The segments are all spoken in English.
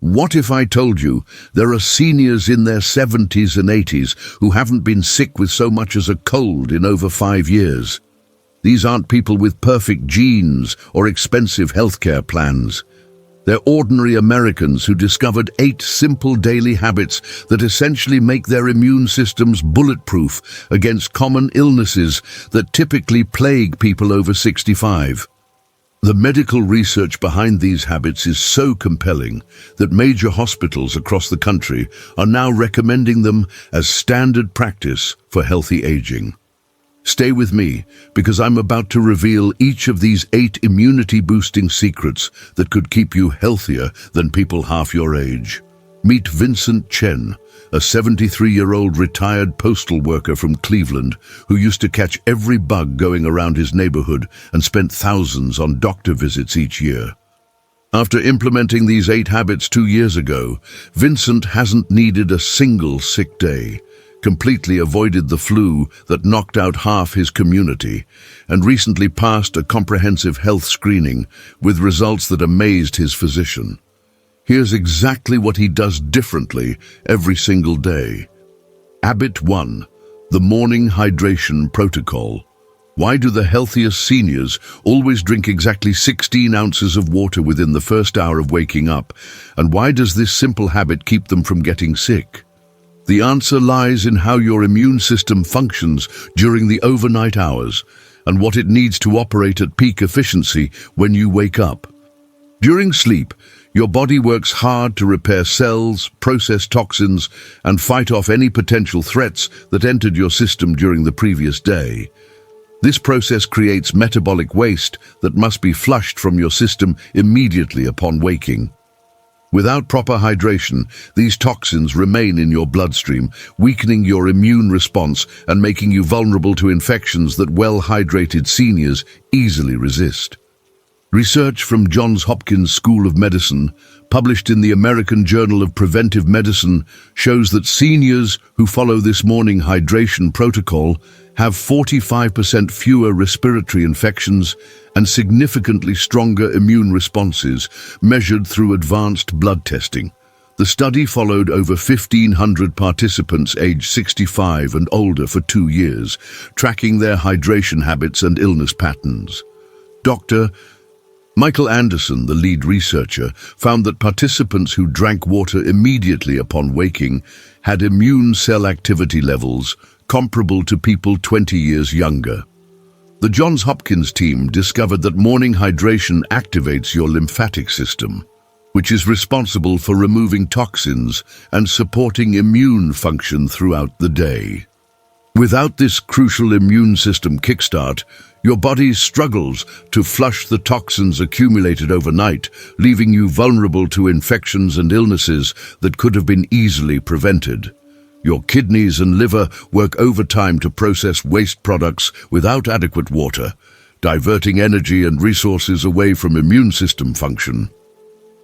What if I told you there are seniors in their 70s and 80s who haven't been sick with so much as a cold in over 5 years? These aren't people with perfect genes or expensive healthcare plans. They're ordinary Americans who discovered 8 simple daily habits that essentially make their immune systems bulletproof against common illnesses that typically plague people over 65. The medical research behind these habits is so compelling that major hospitals across the country are now recommending them as standard practice for healthy aging. Stay with me, because I'm about to reveal each of these 8 immunity-boosting secrets that could keep you healthier than people half your age. Meet Vincent Chen, a 73-year-old retired postal worker from Cleveland who used to catch every bug going around his neighborhood and spent thousands on doctor visits each year. After implementing these 8 habits 2 years ago, Vincent hasn't needed a single sick day, completely avoided the flu that knocked out half his community, and recently passed a comprehensive health screening with results that amazed his physician. Here's exactly what he does differently every single day. Habit 1. The morning hydration protocol. Why do the healthiest seniors always drink exactly 16 ounces of water within the first hour of waking up? And why does this simple habit keep them from getting sick? The answer lies in how your immune system functions during the overnight hours and what it needs to operate at peak efficiency when you wake up. During sleep, your body works hard to repair cells, process toxins, and fight off any potential threats that entered your system during the previous day. This process creates metabolic waste that must be flushed from your system immediately upon waking. Without proper hydration, these toxins remain in your bloodstream, weakening your immune response and making you vulnerable to infections that well-hydrated seniors easily resist. Research from Johns Hopkins School of Medicine, published in the American Journal of Preventive Medicine, shows that seniors who follow this morning hydration protocol have 45% fewer respiratory infections and significantly stronger immune responses measured through advanced blood testing. The study followed over 1,500 participants aged 65 and older for 2 years, tracking their hydration habits and illness patterns. Dr. Michael Anderson, the lead researcher, found that participants who drank water immediately upon waking had immune cell activity levels comparable to people 20 years younger. The Johns Hopkins team discovered that morning hydration activates your lymphatic system, which is responsible for removing toxins and supporting immune function throughout the day. Without this crucial immune system kickstart, your body struggles to flush the toxins accumulated overnight, leaving you vulnerable to infections and illnesses that could have been easily prevented. Your kidneys and liver work overtime to process waste products without adequate water, diverting energy and resources away from immune system function.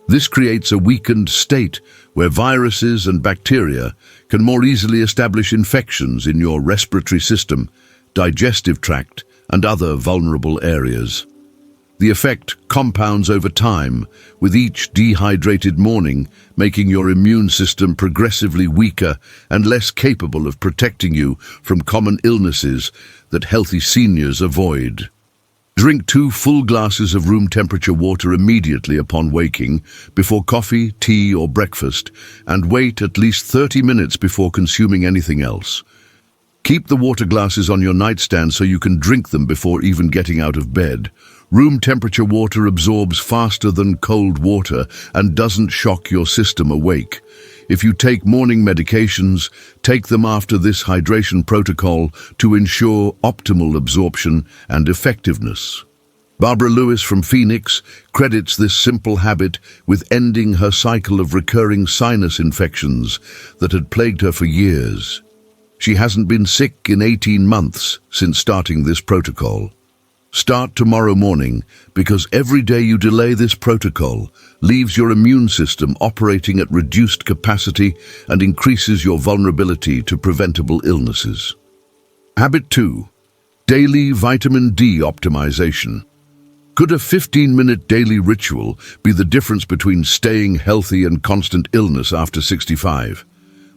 This creates a weakened state where viruses and bacteria can more easily establish infections in your respiratory system, digestive tract, and other vulnerable areas. The effect compounds over time, with each dehydrated morning making your immune system progressively weaker and less capable of protecting you from common illnesses that healthy seniors avoid. Drink 2 full glasses of room temperature water immediately upon waking, before coffee, tea, or breakfast, and wait at least 30 minutes before consuming anything else. Keep the water glasses on your nightstand so you can drink them before even getting out of bed. Room temperature water absorbs faster than cold water and doesn't shock your system awake. If you take morning medications, take them after this hydration protocol to ensure optimal absorption and effectiveness. Barbara Lewis from Phoenix credits this simple habit with ending her cycle of recurring sinus infections that had plagued her for years. She hasn't been sick in 18 months since starting this protocol. Start tomorrow morning, because every day you delay this protocol leaves your immune system operating at reduced capacity and increases your vulnerability to preventable illnesses. Habit 2. Daily vitamin D optimization. Could a 15-minute daily ritual be the difference between staying healthy and constant illness after 65?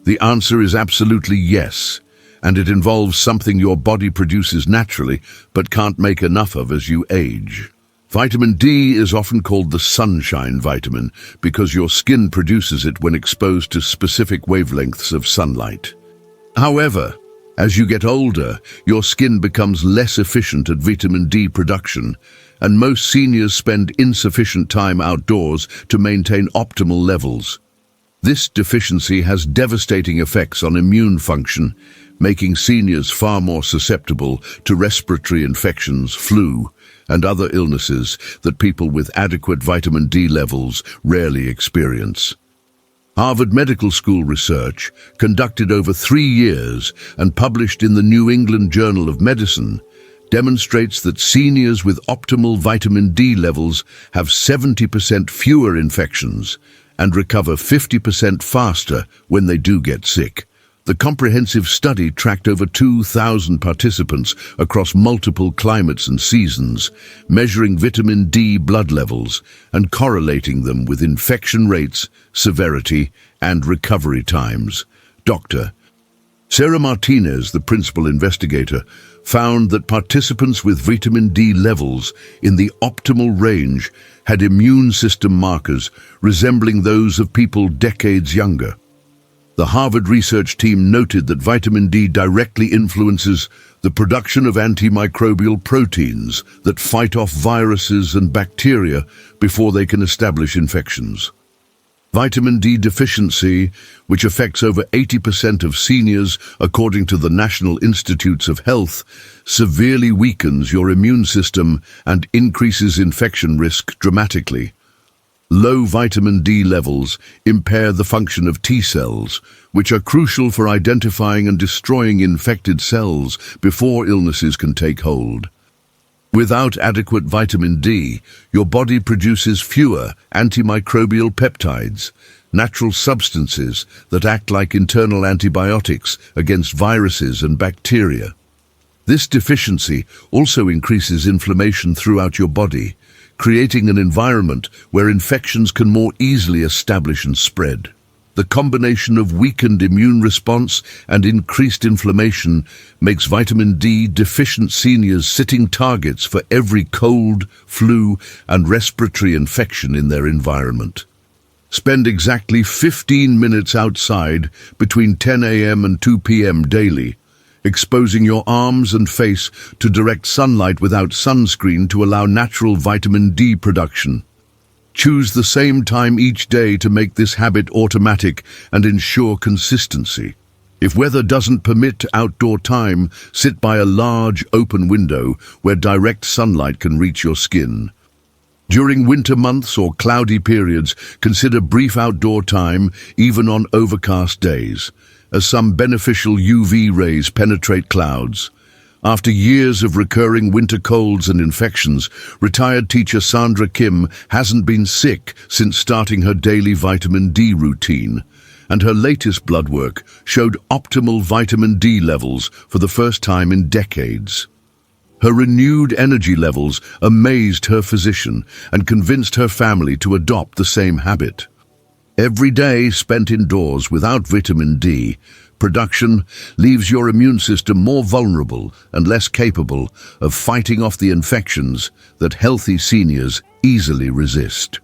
The answer is absolutely yes, and it involves something your body produces naturally but can't make enough of as you age. Vitamin D is often called the sunshine vitamin because your skin produces it when exposed to specific wavelengths of sunlight. However, as you get older, your skin becomes less efficient at vitamin D production, and most seniors spend insufficient time outdoors to maintain optimal levels. This deficiency has devastating effects on immune function, making seniors far more susceptible to respiratory infections, flu, and other illnesses that people with adequate vitamin D levels rarely experience. Harvard Medical School research, conducted over 3 years and published in the New England Journal of Medicine, demonstrates that seniors with optimal vitamin D levels have 70% fewer infections and recover 50% faster when they do get sick. The comprehensive study tracked over 2,000 participants across multiple climates and seasons, measuring vitamin D blood levels and correlating them with infection rates, severity, and recovery times. Dr. Sarah Martinez, the principal investigator, found that participants with vitamin D levels in the optimal range had immune system markers resembling those of people decades younger. The Harvard research team noted that vitamin D directly influences the production of antimicrobial proteins that fight off viruses and bacteria before they can establish infections. Vitamin D deficiency, which affects over 80% of seniors according to the National Institutes of Health, severely weakens your immune system and increases infection risk dramatically. Low vitamin D levels impair the function of T cells, which are crucial for identifying and destroying infected cells before illnesses can take hold. Without adequate vitamin D, your body produces fewer antimicrobial peptides, natural substances that act like internal antibiotics against viruses and bacteria. This deficiency also increases inflammation throughout your body, creating an environment where infections can more easily establish and spread. The combination of weakened immune response and increased inflammation makes vitamin D deficient seniors sitting targets for every cold, flu, and respiratory infection in their environment. Spend exactly 15 minutes outside between 10 a.m. and 2 p.m. daily, exposing your arms and face to direct sunlight without sunscreen to allow natural vitamin D production. Choose the same time each day to make this habit automatic and ensure consistency. If weather doesn't permit outdoor time, sit by a large open window where direct sunlight can reach your skin. During winter months or cloudy periods, consider brief outdoor time, even on overcast days, as some beneficial UV rays penetrate clouds. After years of recurring winter colds and infections, retired teacher Sandra Kim hasn't been sick since starting her daily vitamin D routine, and her latest blood work showed optimal vitamin D levels for the first time in decades. Her renewed energy levels amazed her physician and convinced her family to adopt the same habit. Every day spent indoors without vitamin D production leaves your immune system more vulnerable and less capable of fighting off the infections that healthy seniors easily resist.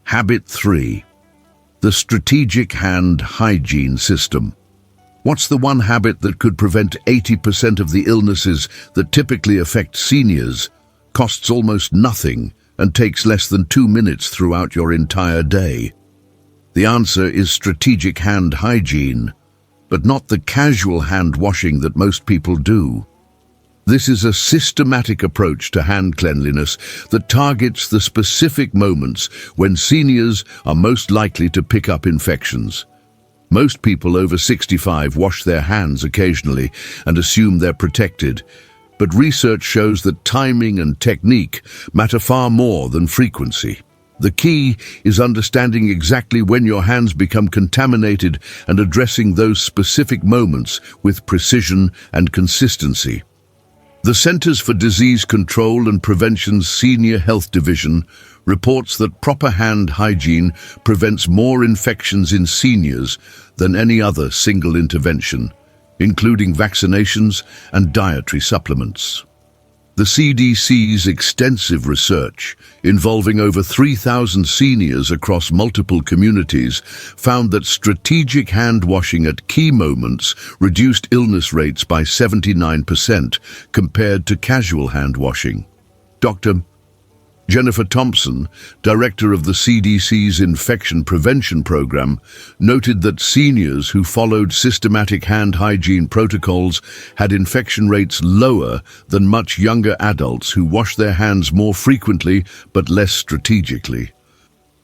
Habit 3. The strategic hand hygiene system. What's the one habit that could prevent 80% of the illnesses that typically affect seniors, costs almost nothing, and takes less than 2 minutes throughout your entire day? The answer is strategic hand hygiene, but not the casual hand washing that most people do. This is a systematic approach to hand cleanliness that targets the specific moments when seniors are most likely to pick up infections. Most people over 65 wash their hands occasionally and assume they're protected, but research shows that timing and technique matter far more than frequency. The key is understanding exactly when your hands become contaminated and addressing those specific moments with precision and consistency. The Centers for Disease Control and Prevention's Senior Health Division reports that proper hand hygiene prevents more infections in seniors than any other single intervention, including vaccinations and dietary supplements. The CDC's extensive research, involving over 3,000 seniors across multiple communities, found that strategic hand washing at key moments reduced illness rates by 79% compared to casual hand washing. Dr. Jennifer Thompson, director of the CDC's Infection Prevention Program, noted that seniors who followed systematic hand hygiene protocols had infection rates lower than much younger adults who wash their hands more frequently but less strategically.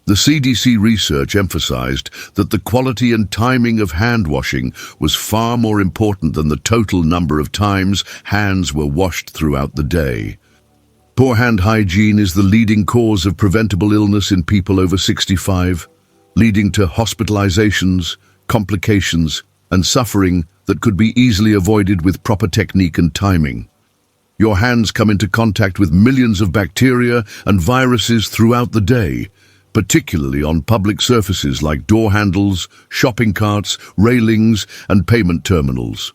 The CDC research emphasized that the quality and timing of hand washing was far more important than the total number of times hands were washed throughout the day. Poor hand hygiene is the leading cause of preventable illness in people over 65, leading to hospitalizations, complications, and suffering that could be easily avoided with proper technique and timing. Your hands come into contact with millions of bacteria and viruses throughout the day, particularly on public surfaces like door handles, shopping carts, railings, and payment terminals.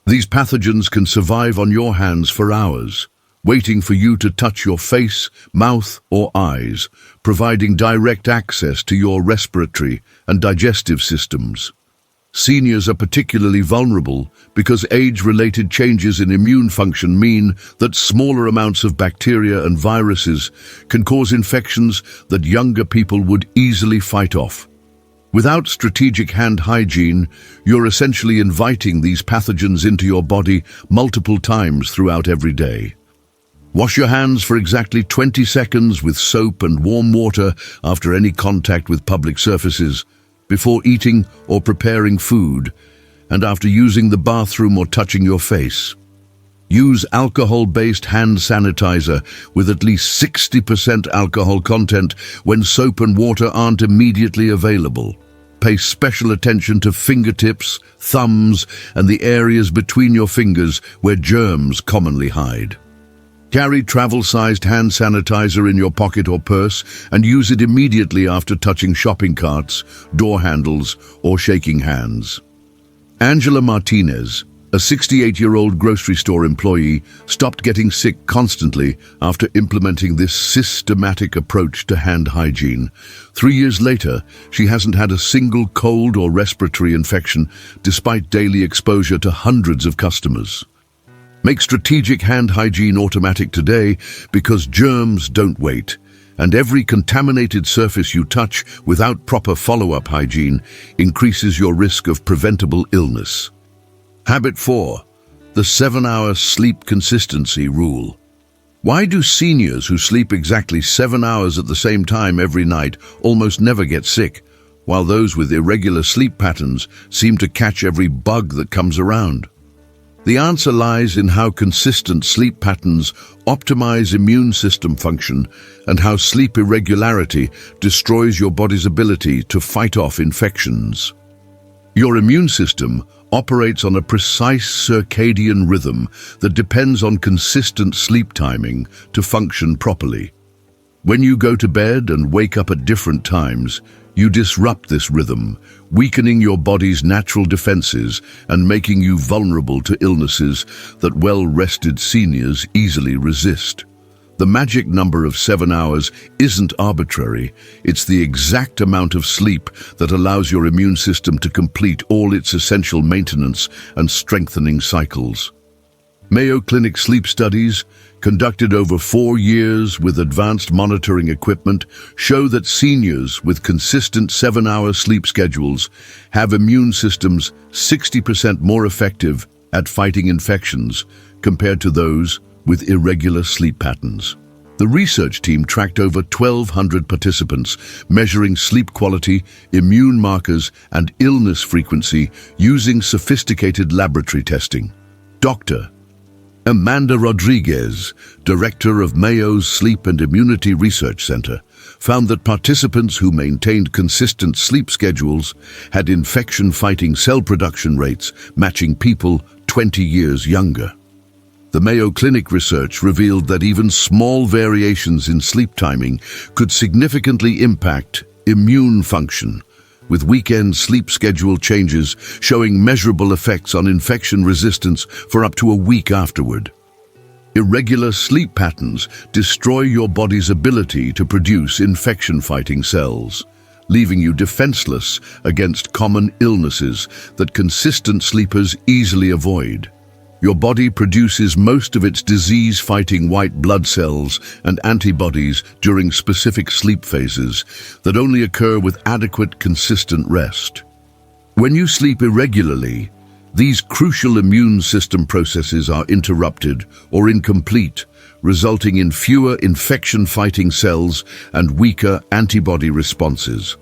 These pathogens can survive on your hands for hours, waiting for you to touch your face, mouth, or eyes, providing direct access to your respiratory and digestive systems. Seniors are particularly vulnerable because age-related changes in immune function mean that smaller amounts of bacteria and viruses can cause infections that younger people would easily fight off. Without strategic hand hygiene, you're essentially inviting these pathogens into your body multiple times throughout every day. Wash your hands for exactly 20 seconds with soap and warm water after any contact with public surfaces, before eating or preparing food, and after using the bathroom or touching your face. Use alcohol-based hand sanitizer with at least 60% alcohol content when soap and water aren't immediately available. Pay special attention to fingertips, thumbs, and the areas between your fingers where germs commonly hide. Carry travel-sized hand sanitizer in your pocket or purse and use it immediately after touching shopping carts, door handles, or shaking hands. Angela Martinez, a 68-year-old grocery store employee, stopped getting sick constantly after implementing this systematic approach to hand hygiene. 3 years later, she hasn't had a single cold or respiratory infection despite daily exposure to hundreds of customers. Make strategic hand hygiene automatic today because germs don't wait, and every contaminated surface you touch without proper follow-up hygiene increases your risk of preventable illness. Habit 4. The 7-hour sleep consistency rule. Why do seniors who sleep exactly 7 hours at the same time every night almost never get sick, while those with irregular sleep patterns seem to catch every bug that comes around? The answer lies in how consistent sleep patterns optimize immune system function and how sleep irregularity destroys your body's ability to fight off infections. Your immune system operates on a precise circadian rhythm that depends on consistent sleep timing to function properly. When you go to bed and wake up at different times, you disrupt this rhythm, weakening your body's natural defenses and making you vulnerable to illnesses that well-rested seniors easily resist. The magic number of 7 hours isn't arbitrary. It's the exact amount of sleep that allows your immune system to complete all its essential maintenance and strengthening cycles. Mayo Clinic sleep studies, conducted over 4 years with advanced monitoring equipment, show that seniors with consistent 7-hour sleep schedules have immune systems 60% more effective at fighting infections compared to those with irregular sleep patterns. The research team tracked over 1,200 participants, measuring sleep quality, immune markers, and illness frequency using sophisticated laboratory testing. Dr. Amanda Rodriguez, director of Mayo's Sleep and Immunity Research Center, found that participants who maintained consistent sleep schedules had infection-fighting cell production rates matching people 20 years younger. The Mayo Clinic research revealed that even small variations in sleep timing could significantly impact immune function, with weekend sleep schedule changes showing measurable effects on infection resistance for up to a week afterward. Irregular sleep patterns destroy your body's ability to produce infection-fighting cells, leaving you defenseless against common illnesses that consistent sleepers easily avoid. Your body produces most of its disease-fighting white blood cells and antibodies during specific sleep phases that only occur with adequate, consistent rest. When you sleep irregularly, these crucial immune system processes are interrupted or incomplete, resulting in fewer infection-fighting cells and weaker antibody responses.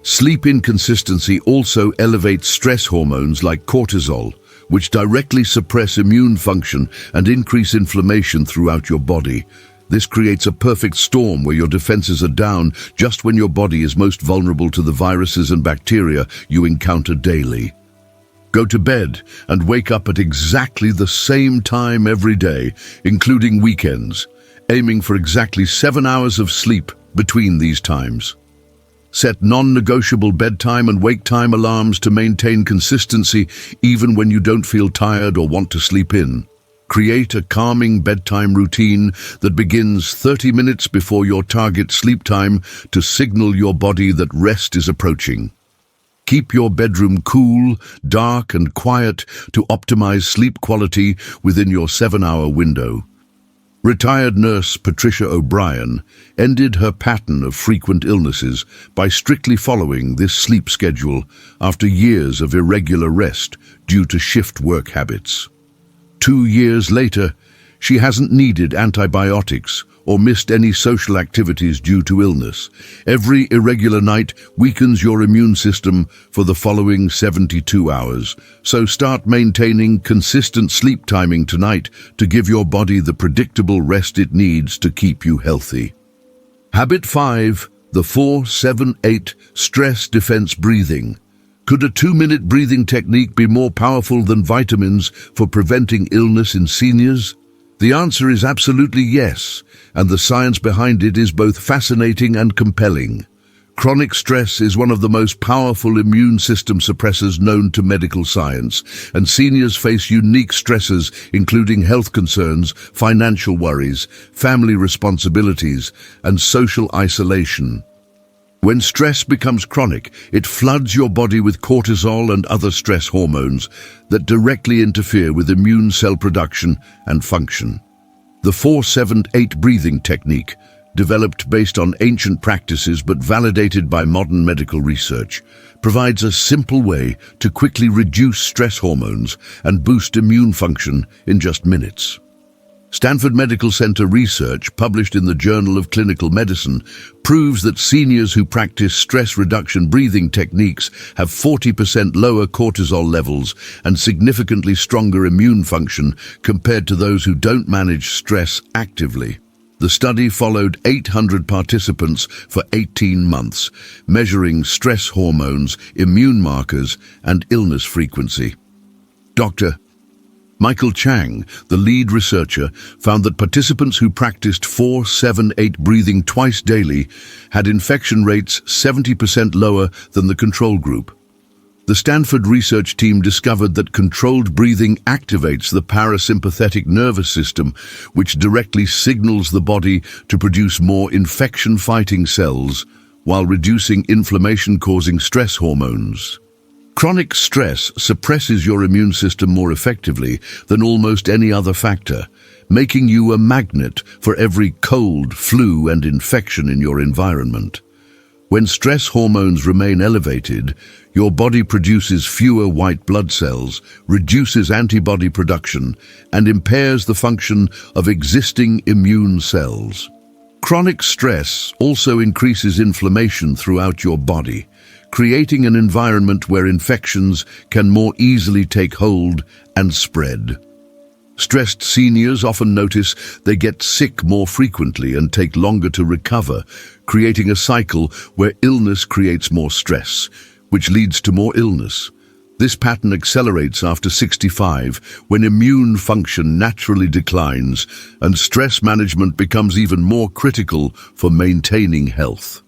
Sleep inconsistency also elevates stress hormones like cortisol, which directly suppress immune function and increase inflammation throughout your body. This creates a perfect storm where your defenses are down just when your body is most vulnerable to the viruses and bacteria you encounter daily. Go to bed and wake up at exactly the same time every day, including weekends, aiming for exactly 7 hours of sleep between these times. Set non-negotiable bedtime and wake time alarms to maintain consistency even when you don't feel tired or want to sleep in. Create a calming bedtime routine that begins 30 minutes before your target sleep time to signal your body that rest is approaching. Keep your bedroom cool, dark, and quiet to optimize sleep quality within your 7-hour window. Retired nurse Patricia O'Brien ended her pattern of frequent illnesses by strictly following this sleep schedule after years of irregular rest due to shift work habits. 2 years later, she hasn't needed antibiotics or missed any social activities due to illness. Every irregular night weakens your immune system for the following 72 hours. So start maintaining consistent sleep timing tonight to give your body the predictable rest it needs to keep you healthy. Habit 5, the 4-7-8 stress defense breathing. Could a 2-minute breathing technique be more powerful than vitamins for preventing illness in seniors? The answer is absolutely yes, and the science behind it is both fascinating and compelling. Chronic stress is one of the most powerful immune system suppressors known to medical science, and seniors face unique stresses including health concerns, financial worries, family responsibilities, and social isolation. When stress becomes chronic, it floods your body with cortisol and other stress hormones that directly interfere with immune cell production and function. The 4-7-8 breathing technique, developed based on ancient practices but validated by modern medical research, provides a simple way to quickly reduce stress hormones and boost immune function in just minutes. Stanford Medical Center research, published in the Journal of Clinical Medicine, proves that seniors who practice stress reduction breathing techniques have 40% lower cortisol levels and significantly stronger immune function compared to those who don't manage stress actively. The study followed 800 participants for 18 months, measuring stress hormones, immune markers, and illness frequency. Dr. Michael Chang, the lead researcher, found that participants who practiced 4-7-8 breathing twice daily had infection rates 70% lower than the control group. The Stanford research team discovered that controlled breathing activates the parasympathetic nervous system, which directly signals the body to produce more infection-fighting cells while reducing inflammation-causing stress hormones. Chronic stress suppresses your immune system more effectively than almost any other factor, making you a magnet for every cold, flu, and infection in your environment. When stress hormones remain elevated, your body produces fewer white blood cells, reduces antibody production, and impairs the function of existing immune cells. Chronic stress also increases inflammation throughout your body, creating an environment where infections can more easily take hold and spread. Stressed seniors often notice they get sick more frequently and take longer to recover, creating a cycle where illness creates more stress, which leads to more illness. This pattern accelerates after 65, when immune function naturally declines and stress management becomes even more critical for maintaining health.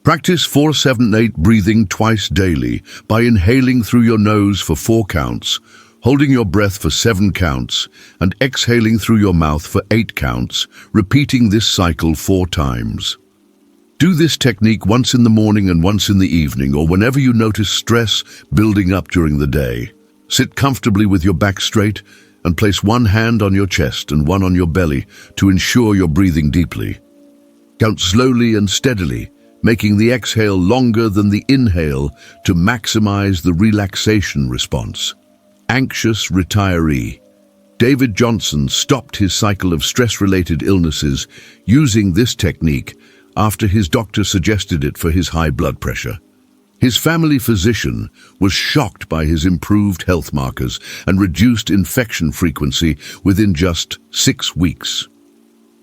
Practice 4-7-8 breathing twice daily by inhaling through your nose for 4 counts, holding your breath for 7 counts, and exhaling through your mouth for 8 counts, repeating this cycle 4 times. Do this technique once in the morning and once in the evening, or whenever you notice stress building up during the day. Sit comfortably with your back straight and place one hand on your chest and one on your belly to ensure you're breathing deeply. Count slowly and steadily, making the exhale longer than the inhale to maximize the relaxation response. Anxious retiree. David Johnson stopped his cycle of stress-related illnesses using this technique after his doctor suggested it for his high blood pressure. His family physician was shocked by his improved health markers and reduced infection frequency within just 6 weeks.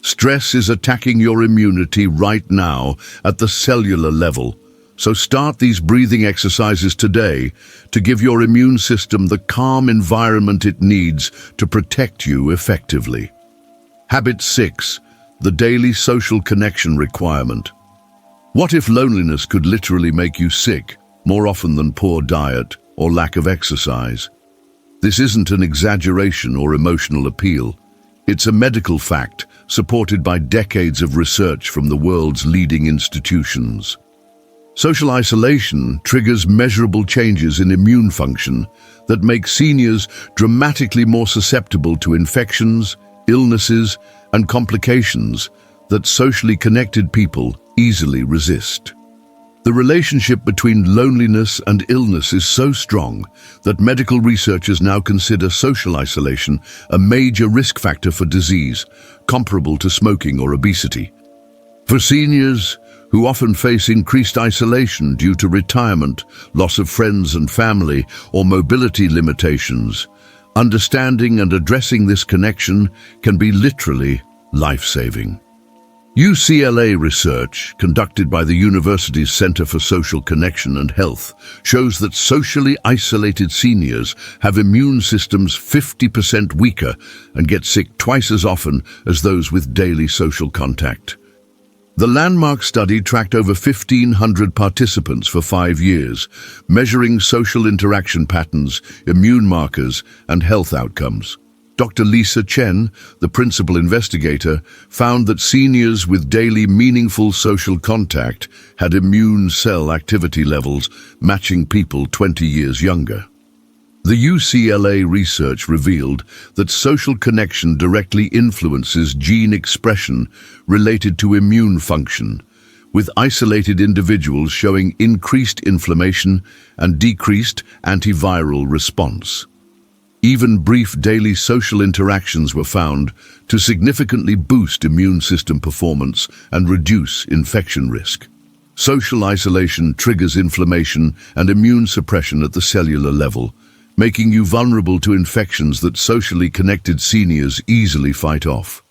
Stress is attacking your immunity right now at the cellular level, so start these breathing exercises today to give your immune system the calm environment it needs to protect you effectively. Habit 6. The daily social connection requirement. What if loneliness could literally make you sick more often than poor diet or lack of exercise? This isn't an exaggeration or emotional appeal. It's a medical fact supported by decades of research from the world's leading institutions. Social isolation triggers measurable changes in immune function that make seniors dramatically more susceptible to infections, illnesses, and complications that socially connected people easily resist. The relationship between loneliness and illness is so strong that medical researchers now consider social isolation a major risk factor for disease, comparable to smoking or obesity. For seniors, who often face increased isolation due to retirement, loss of friends and family, or mobility limitations, understanding and addressing this connection can be literally life-saving. UCLA research, conducted by the university's Center for Social Connection and Health, shows that socially isolated seniors have immune systems 50% weaker and get sick twice as often as those with daily social contact. The landmark study tracked over 1,500 participants for 5 years, measuring social interaction patterns, immune markers, and health outcomes. Dr. Lisa Chen, the principal investigator, found that seniors with daily meaningful social contact had immune cell activity levels matching people 20 years younger. The UCLA research revealed that social connection directly influences gene expression related to immune function, with isolated individuals showing increased inflammation and decreased antiviral response. Even brief daily social interactions were found to significantly boost immune system performance and reduce infection risk. Social isolation triggers inflammation and immune suppression at the cellular level, making you vulnerable to infections that socially connected seniors easily fight off.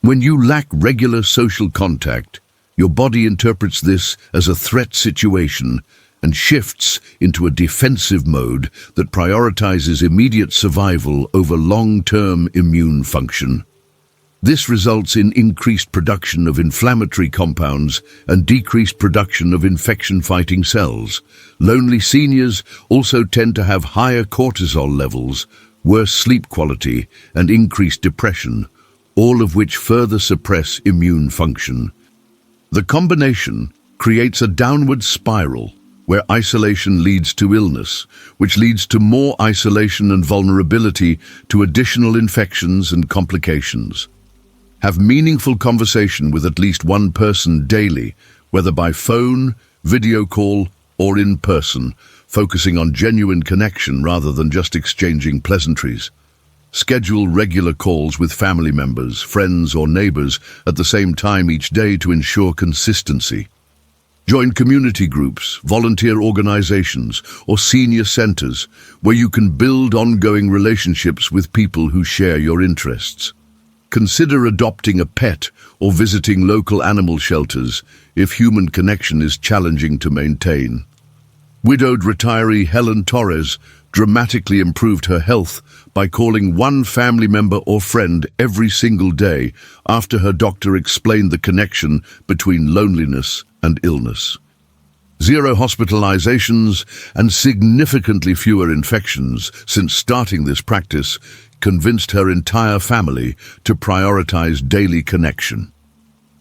When you lack regular social contact, your body interprets this as a threat situation and shifts into a defensive mode that prioritizes immediate survival over long-term immune function. This results in increased production of inflammatory compounds and decreased production of infection-fighting cells. Lonely seniors also tend to have higher cortisol levels, worse sleep quality, and increased depression, all of which further suppress immune function. The combination creates a downward spiral where isolation leads to illness, which leads to more isolation and vulnerability to additional infections and complications. Have meaningful conversation with at least one person daily, whether by phone, video call, or in person, focusing on genuine connection rather than just exchanging pleasantries. Schedule regular calls with family members, friends, or neighbors at the same time each day to ensure consistency. Join community groups, volunteer organizations, or senior centers where you can build ongoing relationships with people who share your interests. Consider adopting a pet or visiting local animal shelters if human connection is challenging to maintain. Widowed retiree Helen Torres dramatically improved her health by calling one family member or friend every single day after her doctor explained the connection between loneliness and illness. 0 hospitalizations and significantly fewer infections since starting this practice convinced her entire family to prioritize daily connection.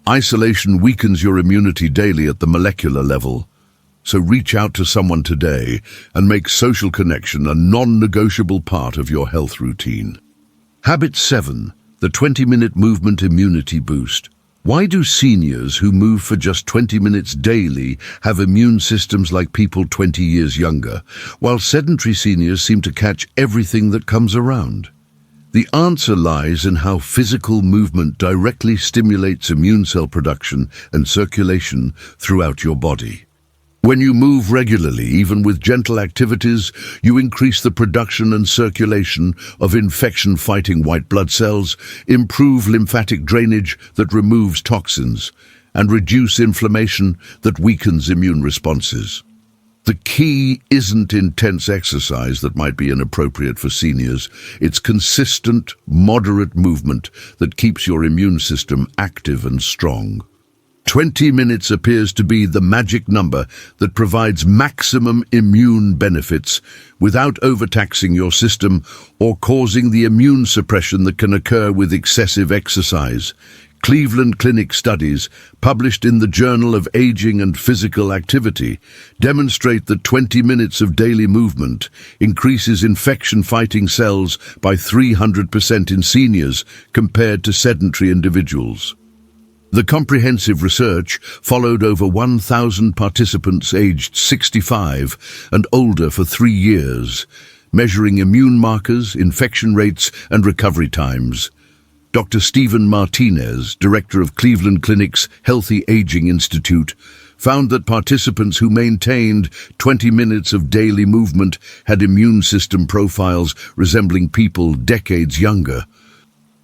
Isolation weakens your immunity daily at the molecular level, so reach out to someone today and make social connection a non-negotiable part of your health routine. Habit 7. The 20-minute movement immunity boost. Why do seniors who move for just 20 minutes daily have immune systems like people 20 years younger, while sedentary seniors seem to catch everything that comes around? The answer lies in how physical movement directly stimulates immune cell production and circulation throughout your body. When you move regularly, even with gentle activities, you increase the production and circulation of infection-fighting white blood cells, improve lymphatic drainage that removes toxins, and reduce inflammation that weakens immune responses. The key isn't intense exercise that might be inappropriate for seniors. It's consistent, moderate movement that keeps your immune system active and strong. 20 minutes appears to be the magic number that provides maximum immune benefits without overtaxing your system or causing the immune suppression that can occur with excessive exercise. Cleveland Clinic studies, published in the Journal of Aging and Physical Activity, demonstrate that 20 minutes of daily movement increases infection-fighting cells by 300% in seniors compared to sedentary individuals. The comprehensive research followed over 1,000 participants aged 65 and older for 3 years, measuring immune markers, infection rates, and recovery times. Dr. Stephen Martinez, director of Cleveland Clinic's Healthy Aging Institute, found that participants who maintained 20 minutes of daily movement had immune system profiles resembling people decades younger.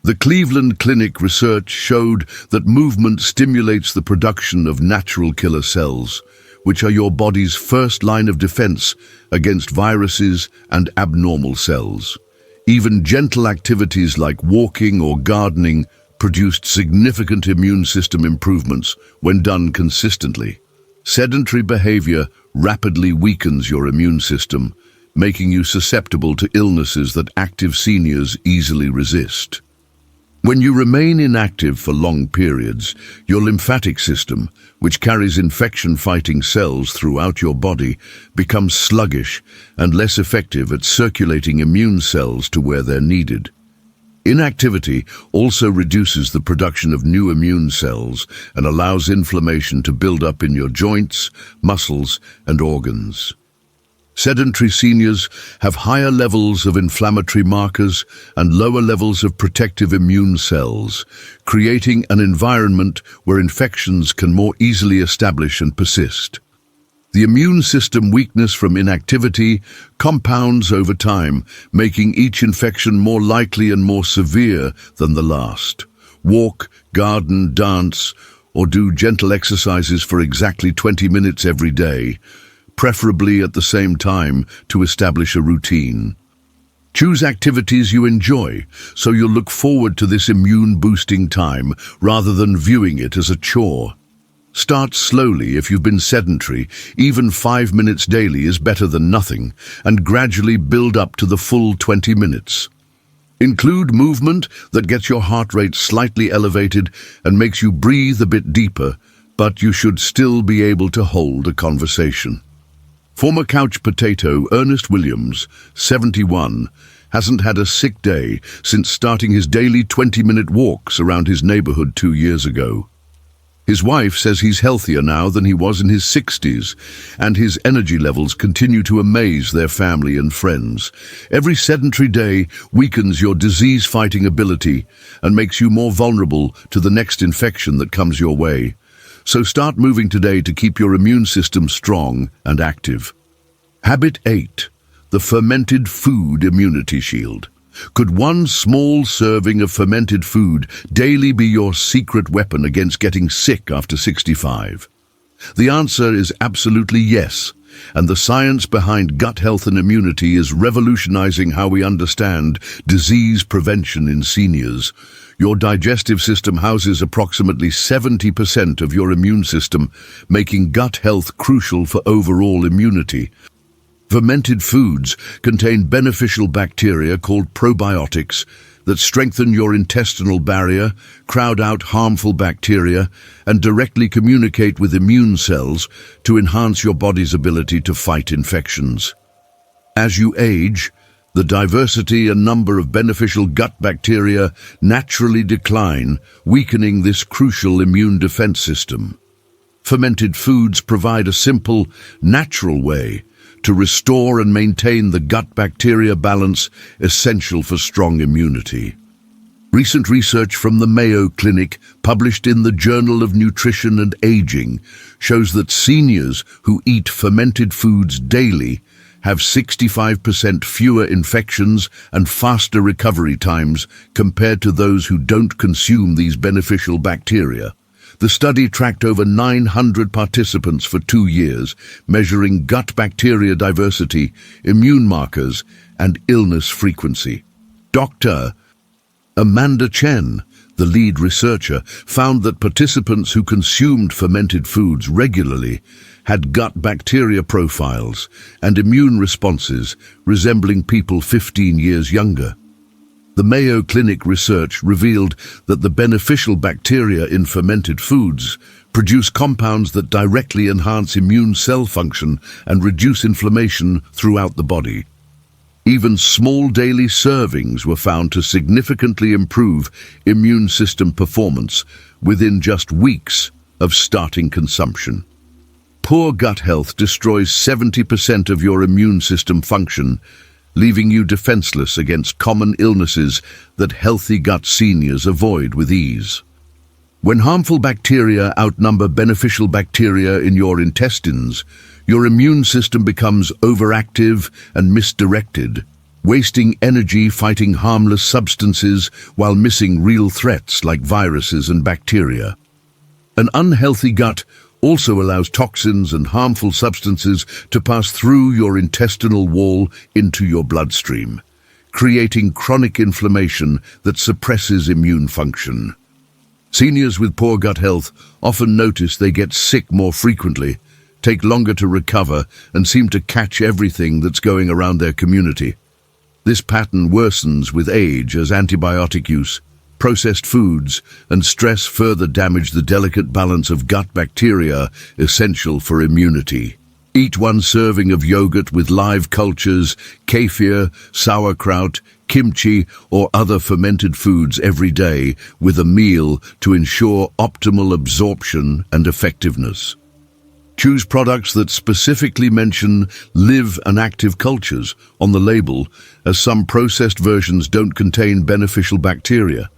The Cleveland Clinic research showed that movement stimulates the production of natural killer cells, which are your body's first line of defense against viruses and abnormal cells. Even gentle activities like walking or gardening produced significant immune system improvements when done consistently. Sedentary behavior rapidly weakens your immune system, making you susceptible to illnesses that active seniors easily resist. When you remain inactive for long periods, your lymphatic system, which carries infection-fighting cells throughout your body, becomes sluggish and less effective at circulating immune cells to where they're needed. Inactivity also reduces the production of new immune cells and allows inflammation to build up in your joints, muscles, and organs. Sedentary seniors have higher levels of inflammatory markers and lower levels of protective immune cells, creating an environment where infections can more easily establish and persist. The immune system weakness from inactivity compounds over time, making each infection more likely and more severe than the last. Walk, garden, dance, or do gentle exercises for exactly 20 minutes every day, preferably at the same time to establish a routine. Choose activities you enjoy, so you'll look forward to this immune-boosting time rather than viewing it as a chore. Start slowly if you've been sedentary. Even 5 minutes daily is better than nothing, and gradually build up to the full 20 minutes. Include movement that gets your heart rate slightly elevated and makes you breathe a bit deeper, but you should still be able to hold a conversation. Former couch potato Ernest Williams, 71, hasn't had a sick day since starting his daily 20-minute walks around his neighborhood 2 years ago. His wife says he's healthier now than he was in his 60s, and his energy levels continue to amaze their family and friends. Every sedentary day weakens your disease-fighting ability and makes you more vulnerable to the next infection that comes your way. So start moving today to keep your immune system strong and active. Habit 8. The fermented food immunity shield. Could one small serving of fermented food daily be your secret weapon against getting sick after 65? The answer is absolutely yes. And the science behind gut health and immunity is revolutionizing how we understand disease prevention in seniors. Your digestive system houses approximately 70% of your immune system, making gut health crucial for overall immunity. Fermented foods contain beneficial bacteria called probiotics that strengthen your intestinal barrier, crowd out harmful bacteria, and directly communicate with immune cells to enhance your body's ability to fight infections. As you age, the diversity and number of beneficial gut bacteria naturally decline, weakening this crucial immune defense system. Fermented foods provide a simple, natural way to restore and maintain the gut bacteria balance essential for strong immunity. Recent research from the Mayo Clinic, published in the Journal of Nutrition and Aging, shows that seniors who eat fermented foods daily have 65% fewer infections and faster recovery times compared to those who don't consume these beneficial bacteria. The study tracked over 900 participants for 2 years, measuring gut bacteria diversity, immune markers, and illness frequency. Dr. Amanda Chen, the lead researcher, found that participants who consumed fermented foods regularly had gut bacteria profiles and immune responses resembling people 15 years younger. The Mayo Clinic research revealed that the beneficial bacteria in fermented foods produce compounds that directly enhance immune cell function and reduce inflammation throughout the body. Even small daily servings were found to significantly improve immune system performance within just weeks of starting consumption. Poor gut health destroys 70% of your immune system function, leaving you defenseless against common illnesses that healthy gut seniors avoid with ease. When harmful bacteria outnumber beneficial bacteria in your intestines, your immune system becomes overactive and misdirected, wasting energy fighting harmless substances while missing real threats like viruses and bacteria. An unhealthy gut also allows toxins and harmful substances to pass through your intestinal wall into your bloodstream, creating chronic inflammation that suppresses immune function. Seniors with poor gut health often notice they get sick more frequently, take longer to recover, and seem to catch everything that's going around their community. This pattern worsens with age as antibiotic use, processed foods, and stress further damage the delicate balance of gut bacteria essential for immunity. Eat one serving of yogurt with live cultures, kefir, sauerkraut, kimchi, or other fermented foods every day with a meal to ensure optimal absorption and effectiveness. Choose products that specifically mention live and active cultures on the label, as some processed versions don't contain beneficial bacteria.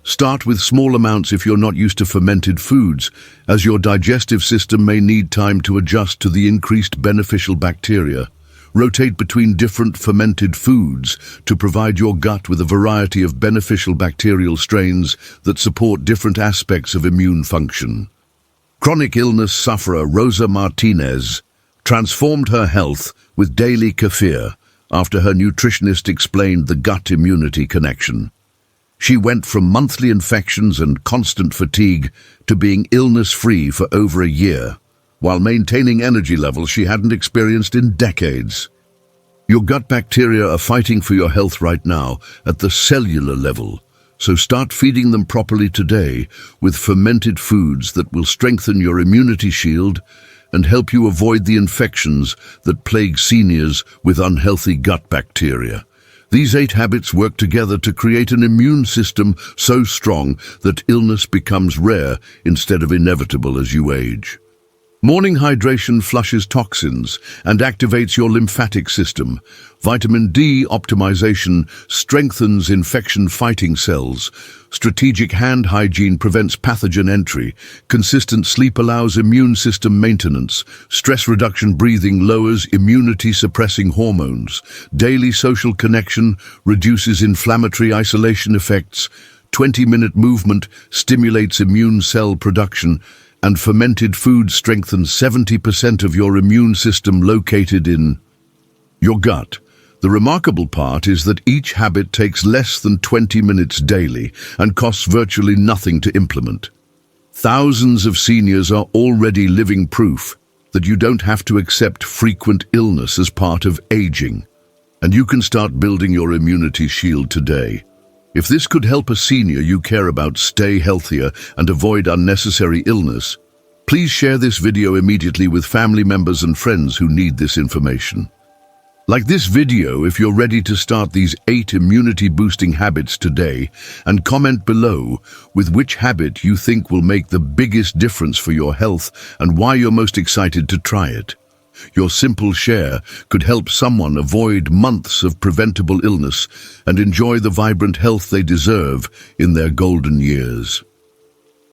Start with small amounts if you're not used to fermented foods, as your digestive system may need time to adjust to the increased beneficial bacteria. Rotate between different fermented foods to provide your gut with a variety of beneficial bacterial strains that support different aspects of immune function. Chronic illness sufferer Rosa Martinez transformed her health with daily kefir after her nutritionist explained the gut immunity connection. She went from monthly infections and constant fatigue to being illness-free for over a year, while maintaining energy levels she hadn't experienced in decades. Your gut bacteria are fighting for your health right now at the cellular level, so start feeding them properly today with fermented foods that will strengthen your immunity shield and help you avoid the infections that plague seniors with unhealthy gut bacteria. These 8 habits work together to create an immune system so strong that illness becomes rare instead of inevitable as you age. Morning hydration flushes toxins and activates your lymphatic system. Vitamin D optimization strengthens infection-fighting cells. Strategic hand hygiene prevents pathogen entry. Consistent sleep allows immune system maintenance. Stress reduction breathing lowers immunity-suppressing hormones. Daily social connection reduces inflammatory isolation effects. 20-minute movement stimulates immune cell production. and fermented foods strengthen 70% of your immune system located in your gut. The remarkable part is that each habit takes less than 20 minutes daily and costs virtually nothing to implement. Thousands of seniors are already living proof that you don't have to accept frequent illness as part of aging, and you can start building your immunity shield today. If this could help a senior you care about stay healthier and avoid unnecessary illness, please share this video immediately with family members and friends who need this information. Like this video if you're ready to start these 8 immunity-boosting habits today, and comment below with which habit you think will make the biggest difference for your health and why you're most excited to try it. Your simple share could help someone avoid months of preventable illness and enjoy the vibrant health they deserve in their golden years.